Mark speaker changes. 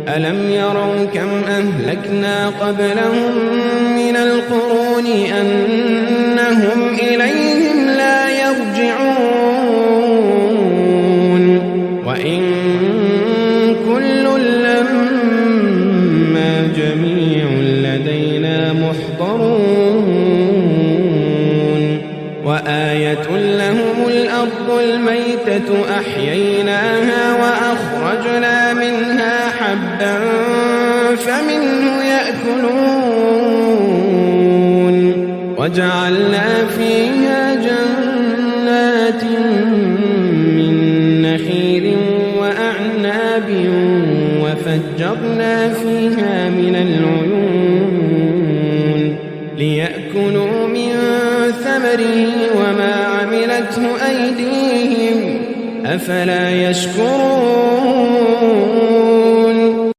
Speaker 1: ألم يروا كم أهلكنا قبلهم من القرون أنهم إليهم لا يرجعون وإن كل لما جميع لدينا محضرون وآية لهم الأرض الميتة أحييناها وأخرجنا منها حبا فمنه يأكلون وجعلنا فيها جنات من نخيل وأعناب وفجرنا فيها من العيون ليأكلوا من ثمره وما عملته أيديهم أفلا يشكرون